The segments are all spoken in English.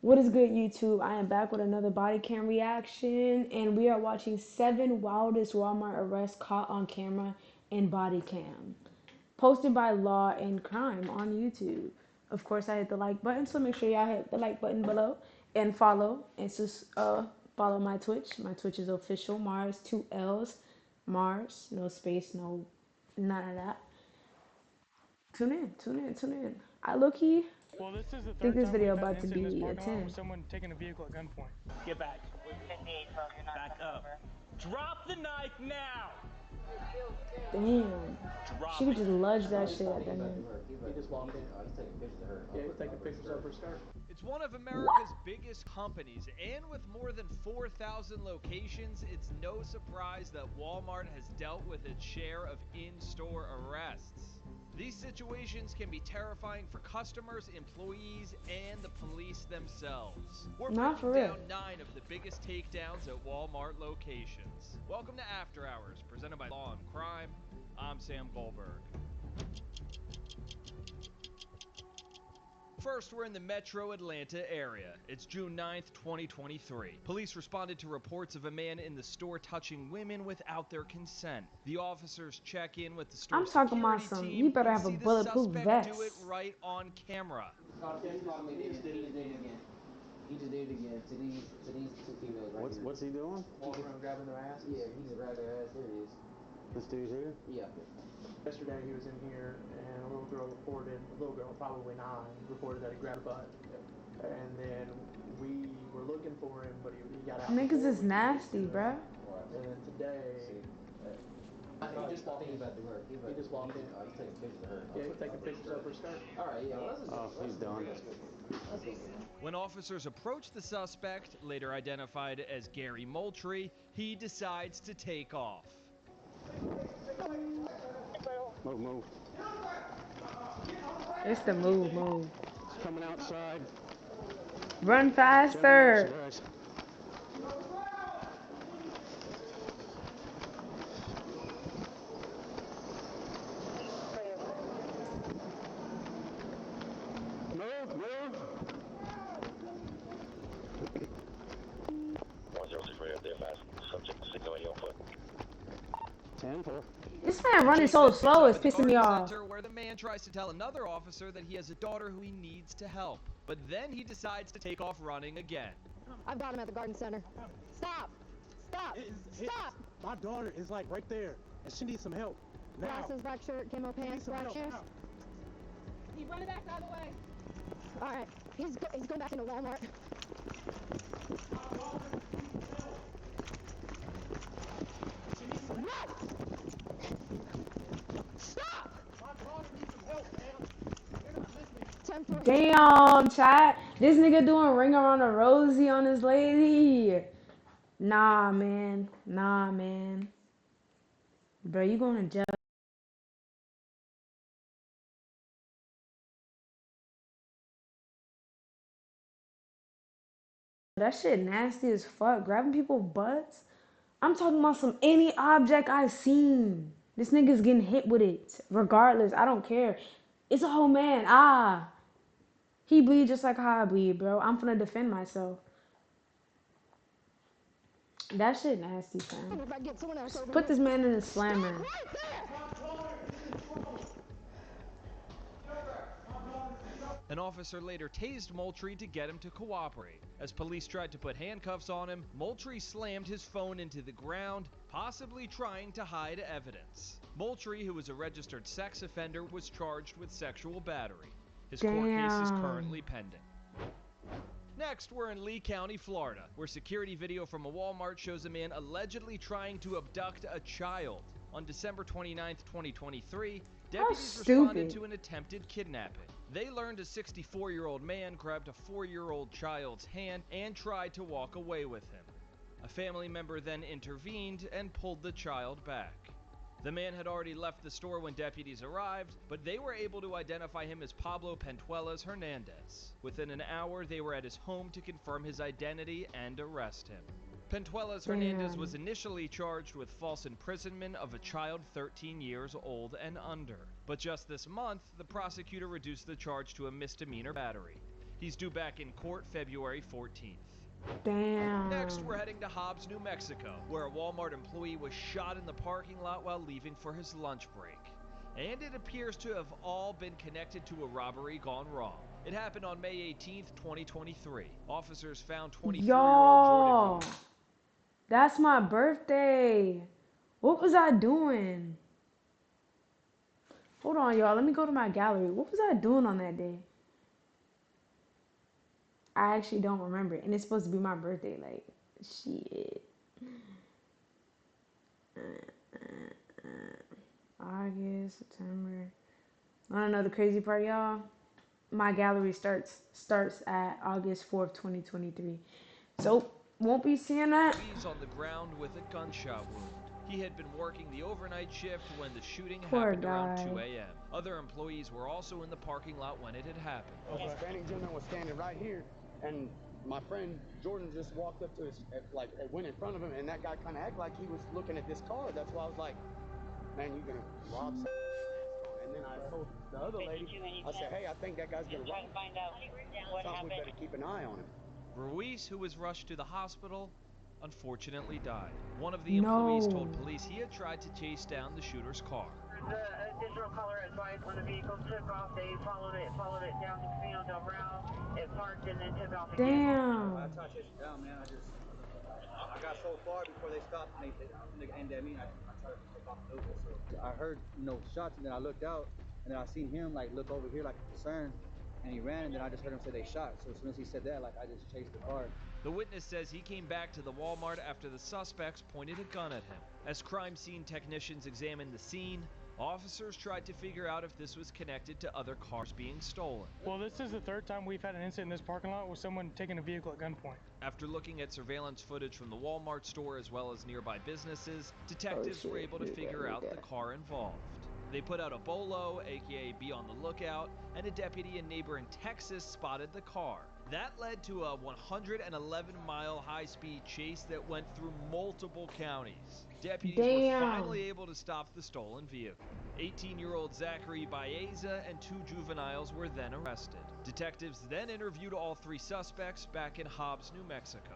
What is good, YouTube? I am back with another body cam reaction, and we are watching 7 wildest Walmart arrests caught on camera in body cam. Posted by Law and Crime on YouTube. Of course, I hit the like button, so make sure y'all hit the like button below and follow. And follow my Twitch. My Twitch is official Mars, 2 L's. Mars, no space, no none of that. Tune in. I low key Well, this is the think third this time we've video had an about to incident in this be a parking lot with 10. someone taking a vehicle at gunpoint. Get back. Back up. Drop the knife now! Damn. She Drop could it. just ludge that shit at that man. He just walked in. He's taking pictures of her. Yeah, he's taking pictures of her skirt. It's one of America's biggest companies, and with more than 4,000 locations, it's no surprise that Walmart has dealt with its share of in-store arrests. These situations can be terrifying for customers, employees, and the police themselves. We're Not for breaking real. down 9 of the biggest takedowns at Walmart locations. Welcome to After Hours, presented by Law and Crime. I'm Sam Goldberg. First, we're in the metro Atlanta area. It's June 9th, 2023. Police responded to reports of a man in the store touching women without their consent. The officers check in with the store I'm talking about security some, team he better and have a see the bulletproof suspect vest. do it right on camera. He just did it again. He just did it again to these two females right here. What's he doing? Walking around grabbing their ass. Yeah, he just grabbed their ass. There it is. This dude here? Yeah. Yesterday he was in here and a little girl, probably 9, reported that he grabbed her butt. And then we were looking for him, but he got out. Niggas before is we could get nasty, to him. bruh. And then today, He just walked in. He's about to work. He just walked in. He's taking pictures of her. yeah, he's taking pictures of her skirt. All right, yeah. Let's just, Oh, he's done. When officers approach the suspect, later identified as Gary Moultrie, he decides to take off. Move. It's the move. He's coming outside. Run faster. Guys. Move. 106 right up there, fast. Subject 608 on foot. 10-4. This man running so slow, it's At the pissing me garden off. center, where the man tries to tell another officer that he has a daughter who he needs to help. But then he decides to take off running again. I've got him at the garden center. Stop! Stop! My daughter is like right there, and she needs some help. Now. Glasses, black shirt, camo pants, black shoes. He running back the other way. Alright, he's going back into Walmart. No! Stop! My daughter needs some help, man. You're not listening. 10-4. Damn, chat. This nigga doing ring around a rosy on his lady. Nah, man. Bro, you going to jail. That shit nasty as fuck. Grabbing people's butts. I'm talking about some any object I've seen. This nigga's getting hit with it. Regardless, I don't care. It's a whole man. He bleed just like how I bleed, bro. I'm finna defend myself. That shit nasty, fam. If I get someone else over Put here. this man in a slammer. Right there! An officer later tased Moultrie to get him to cooperate. As police tried to put handcuffs on him, Moultrie slammed his phone into the ground, possibly trying to hide evidence. Moultrie, who was a registered sex offender, was charged with sexual battery. His court case is Damn. currently pending. Next, we're in Lee County, Florida, where security video from a Walmart shows a man allegedly trying to abduct a child. On December 29th, 2023, deputies responded stupid. to an attempted kidnapping. They learned a 64-year-old man grabbed a 4-year-old child's hand and tried to walk away with him. A family member then intervened and pulled the child back. The man had already left the store when deputies arrived, but they were able to identify him as Pablo Pentuelas Hernandez. Within an hour, they were at his home to confirm his identity and arrest him. Pentuelas Hernandez was initially charged with false imprisonment of a child 13 years old and under. But just this month, the prosecutor reduced the charge to a misdemeanor battery. He's due back in court February 14th. Damn. Next, we're heading to Hobbs, New Mexico, where a Walmart employee was shot in the parking lot while leaving for his lunch break. And it appears to have all been connected to a robbery gone wrong. It happened on May 18th, 2023. Officers found 24-year-old Jordan. That's my birthday. What was I doing? Hold on, y'all. Let me go to my gallery. What was I doing on that day? I actually don't remember. And it's supposed to be my birthday. Like, shit. August, September. I don't know the crazy part, y'all. My gallery starts at August 4th, 2023. So, won't be seeing that. He's on the ground with a gunshot wound. He had been working the overnight shift when the shooting Poor happened around guy. 2 a.m. Other employees were also in the parking lot when it had happened. A Hispanic gentleman was standing right here, and my friend Jordan just walked up to his, like, went in front of him, and that guy kind of acted like he was looking at this car. That's why I was like, man, you gonna rob some. And then I told the other lady, I said, hey, I think that guy's gonna rob. Something, we better keep an eye on him. Ruiz, who was rushed to the hospital, unfortunately died. One of the employees told police he had tried to chase down the shooter's car. The additional caller advised when the vehicle took off, they followed it down to Camino del Real. It parked and then took off again. Damn. I tried to chase it down, man. I got so far before they stopped and they aimed at me. I tried to take off the vehicle. So I heard, shots, and then I looked out, and then I seen him like look over here like concerned, and he ran, and then I just heard him say they shot. So as soon as he said that, like I just chased the car. The witness says he came back to the Walmart after the suspects pointed a gun at him. As crime scene technicians examined the scene, officers tried to figure out if this was connected to other cars being stolen. Well, this is the third time we've had an incident in this parking lot with someone taking a vehicle at gunpoint. After looking at surveillance footage from the Walmart store as well as nearby businesses, detectives were able to figure out the car involved. They put out a bolo, aka be on the lookout, and a deputy in neighboring Texas spotted the car. That led to a 111-mile high-speed chase that went through multiple counties. Deputies were finally able to stop the stolen vehicle. 18-year-old Zachary Baeza and 2 juveniles were then arrested. Detectives then interviewed all 3 suspects back in Hobbs, New Mexico.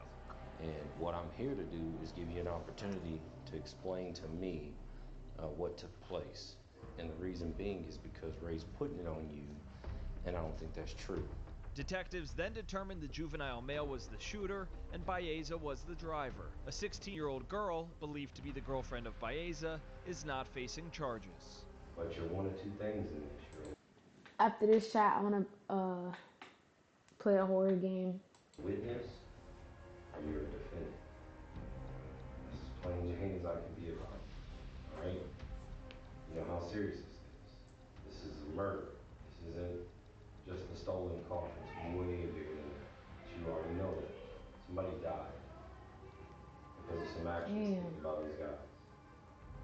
And what I'm here to do is give you an opportunity to explain to me what took place. And the reason being is because Ray's putting it on you, and I don't think that's true. Detectives then determined the juvenile male was the shooter and Baeza was the driver. A 16-year-old girl, believed to be the girlfriend of Baeza, is not facing charges. But you're one of 2 things in this, you're After this chat, I want to play a horror game. witness or you're a defendant. That's as plain Jane as I can be about it. Alright? You know how serious this is. This is a murder. This isn't just a stolen car. It's way bigger than that. But you already know that. Somebody died because of some actions taken by these guys.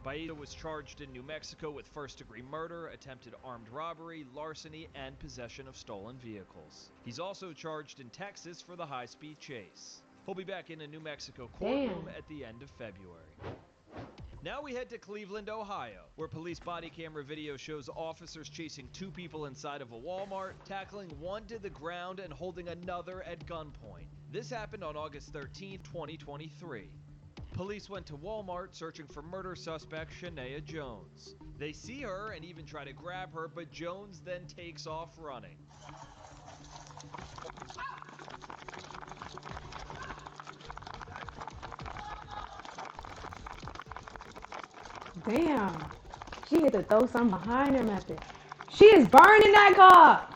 Baeza was charged in New Mexico with first-degree murder, attempted armed robbery, larceny, and possession of stolen vehicles. He's also charged in Texas for the high-speed chase. He'll be back in a New Mexico courtroom at the end of February. Now we head to Cleveland, Ohio, where police body camera video shows officers chasing 2 people inside of a Walmart, tackling one to the ground and holding another at gunpoint. This happened on August 13, 2023. Police went to Walmart searching for murder suspect Shania Jones. They see her and even try to grab her, but Jones then takes off running. Damn. She had to throw something behind her method. She is burning that car.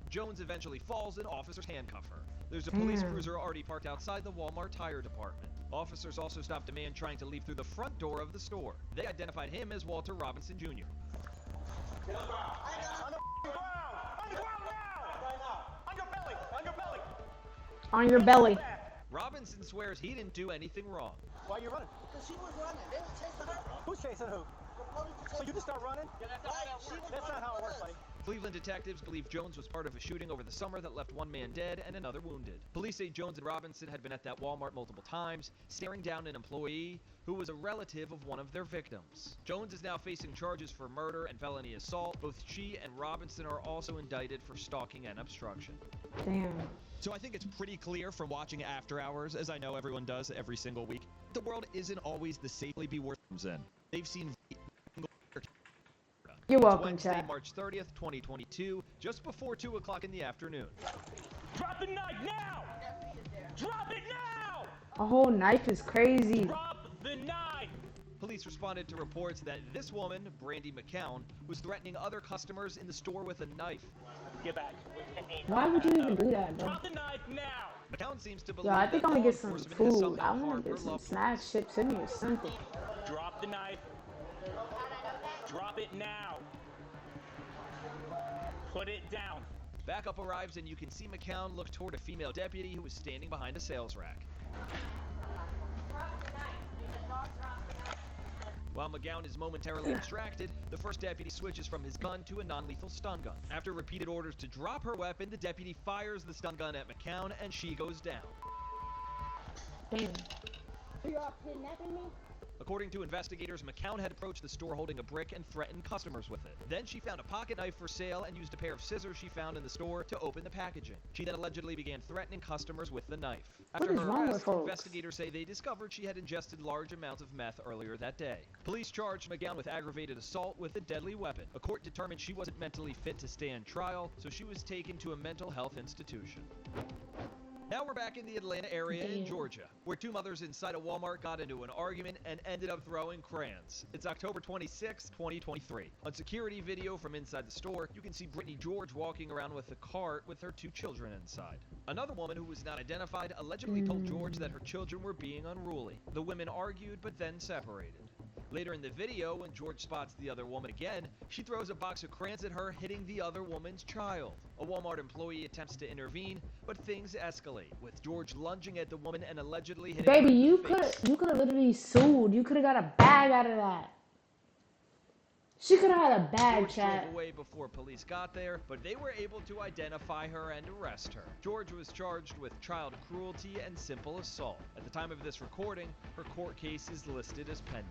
Jones eventually falls and officers handcuff her. There's a police cruiser already parked outside the Walmart tire department. Officers also stopped a man trying to leave through the front door of the store. They identified him as Walter Robinson Jr. Get on the ground! On the ground! On the ground now! Right now! On your belly! On your belly! On your belly. Robinson swears he didn't do anything wrong. Why are you running? Because she was running. They were chasing her. Who's chasing who? The police were So chasing you just start running? Yeah, that's not how it works, buddy. Cleveland detectives believe Jones was part of a shooting over the summer that left 1 man dead and another wounded. Police say Jones and Robinson had been at that Walmart multiple times, staring down an employee who was a relative of one of their victims. Jones is now facing charges for murder and felony assault. Both she and Robinson are also indicted for stalking and obstruction. Damn. So I think it's pretty clear from watching After Hours, as I know everyone does every single week, the world isn't always the safely be worth in. They've seen. You're welcome, Wednesday, chat. March 30th, 2022, just before 2 o'clock in the afternoon. Drop the knife now! Drop it now! A whole knife is crazy. Drop the knife! Police responded to reports that this woman, Brandy McCown, was threatening other customers in the store with a knife. Get back. Why would you even do that, bro? Drop the knife now! McCown seems to believe Yo, I think that I'm gonna law get some enforcement has food. somehow I want harmed to her get some loved snacks shipped to me or something. Drop the knife. Drop it now. Put it down. Backup arrives and you can see McCown look toward a female deputy who was standing behind a sales rack. While McGowan is momentarily distracted, the first deputy switches from his gun to a non-lethal stun gun. After repeated orders to drop her weapon, the deputy fires the stun gun at McCown and she goes down. Damn. You all kidnapping me? According to investigators, McCown had approached the store holding a brick and threatened customers with it. Then she found a pocket knife for sale and used a pair of scissors she found in the store to open the packaging. She then allegedly began threatening customers with the knife. After What is her wrong with arrest, folks? investigators say they discovered she had ingested large amounts of meth earlier that day. Police charged McGowan with aggravated assault with a deadly weapon. A court determined she wasn't mentally fit to stand trial, so she was taken to a mental health institution. Now we're back in the Atlanta area in Georgia, where two mothers inside a Walmart got into an argument and ended up throwing crayons. It's October 26, 2023. On security video from inside the store, you can see Brittany George walking around with a cart with her two children inside. Another woman who was not identified allegedly told George that her children were being unruly. The women argued but then separated. Later in the video, when George spots the other woman again, she throws a box of crayons at her, hitting the other woman's child. A Walmart employee attempts to intervene, but things escalate, with George lunging at the woman and allegedly hitting her Baby, in you the face. could have literally sued. You could have got a bag out of that. She could have had a bag, George chat. drove away before police got there, but they were able to identify her and arrest her. George was charged with child cruelty and simple assault. At the time of this recording, her court case is listed as pending.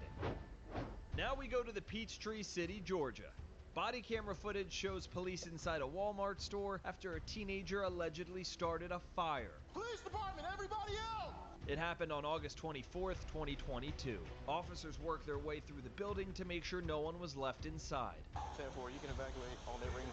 Now we go to the Peachtree City, Georgia. Body camera footage shows police inside a Walmart store after a teenager allegedly started a fire. Police department, everybody out! It happened on August 24th, 2022. Officers worked their way through the building to make sure no one was left inside. 10-4, you can evacuate all neighboring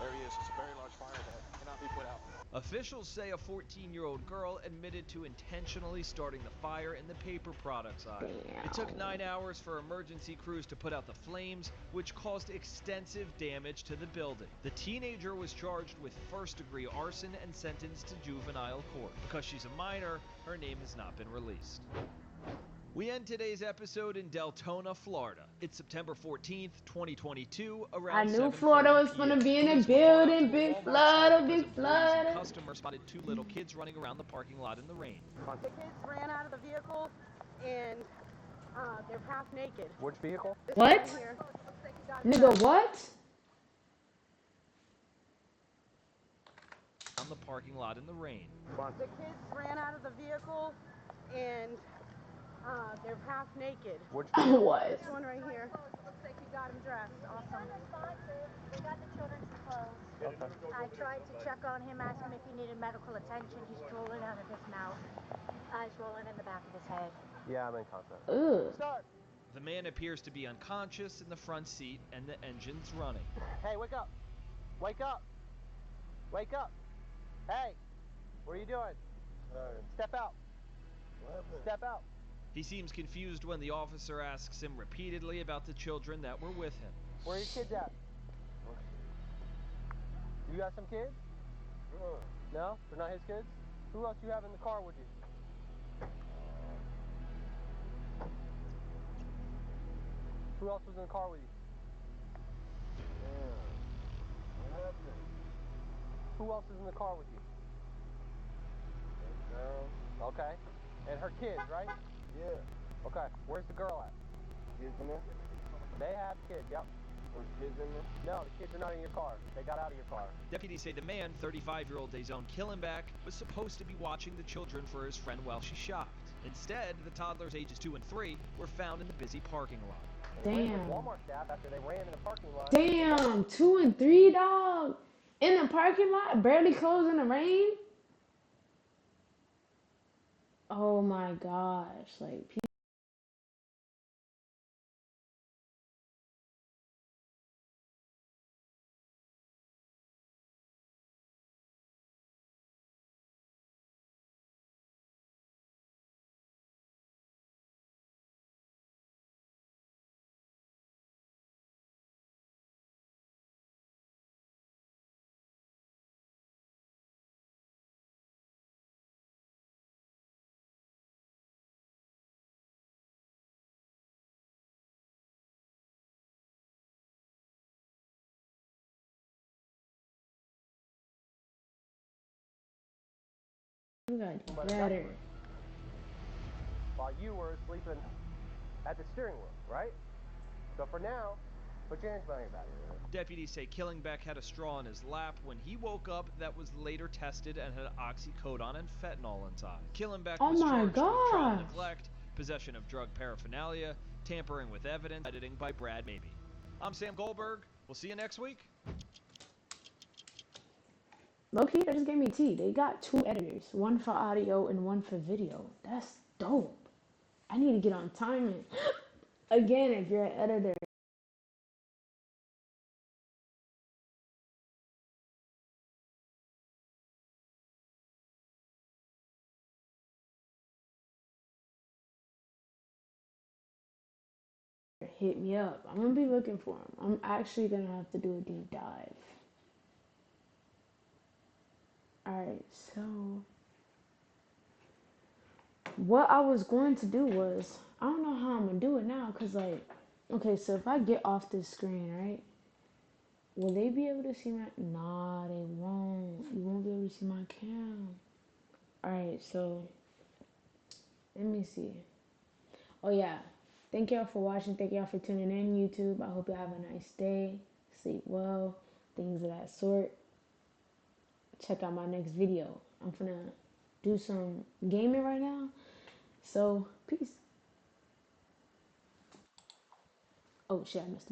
areas. It's a very large fire that cannot be put out. Officials say a 14-year-old girl admitted to intentionally starting the fire in the paper products aisle. It took 9 hours for emergency crews to put out the flames, which caused extensive damage to the building. The teenager was charged with first-degree arson and sentenced to juvenile court. Because she's a minor, her name has not been released. We end today's episode in Deltona, Florida. It's September 14th, 2022, around I knew 7:30 Florida was p.m. gonna be in a Police were called out building. to Big Walmart flood, store a big because employees and flood. customers spotted two little kids running around the parking lot in the rain. The kids ran out of the vehicle and they're half naked. Which vehicle? This What? one right here. Nigga, what? On the parking lot in the rain. The kids ran out of the vehicle and they're half naked. Which What? This one right here. Looks like you got him dressed. Awesome. We got the children's clothes. Okay. I tried to check on him, ask him if he needed medical attention. He's drooling out of his mouth. Eyes rolling in the back of his head. Yeah, I'm in contact. Ugh. Start. The man appears to be unconscious in the front seat and the engine's running. Hey, wake up. Wake up. Wake up. Hey, what are you doing? Step out. Step out. He seems confused when the officer asks him repeatedly about the children that were with him. Where are your kids at? You got some kids? No? They're not his kids? Who else you have in the car with you? Who else was in the car with you? Who else is in the car with you? Okay. And her kids, right? Yeah. Okay. Where's the girl at? Kids in there? They have kids, yep. There's kids in there? No, the kids are not in your car. They got out of your car. Deputies say the man, 35-year-old Dazone Killenback, was supposed to be watching the children for his friend while she shopped. Instead, the toddlers ages 2 and 3 were found in the busy parking lot. Damn. Walmart staff after they ran in the parking lot. Damn, 2 and 3, dog. In the parking lot, barely closed in the rain. Oh my gosh, like people. Better. While you were sleeping at the steering wheel, right? So for now, put your hands behind your back. Deputies say Killingbeck had a straw in his lap when he woke up that was later tested and had oxycodone and fentanyl inside. Killingbeck was charged with child neglect, possession of drug paraphernalia, tampering with evidence, editing by Brad Maybe. I'm Sam Goldberg. We'll see you next week. Low-key, that just gave me tea. They got 2 editors, one for audio and one for video. That's dope. I need to get on timing. Again, if you're an editor. Hit me up. I'm gonna be looking for them. I'm actually gonna have to do a deep dive. Alright, so what I was going to do was, I don't know how I'm gonna do it now, cause like, okay, so if I get off this screen, right? Will they be able to see my? Nah, they won't. You won't be able to see my cam. Alright, so let me see. Oh yeah. Thank y'all for watching. Thank y'all for tuning in, YouTube. I hope y'all have a nice day. Sleep well. Things of that sort. Check out my next video. I'm gonna do some gaming right now. So, peace. Oh shit, I missed it.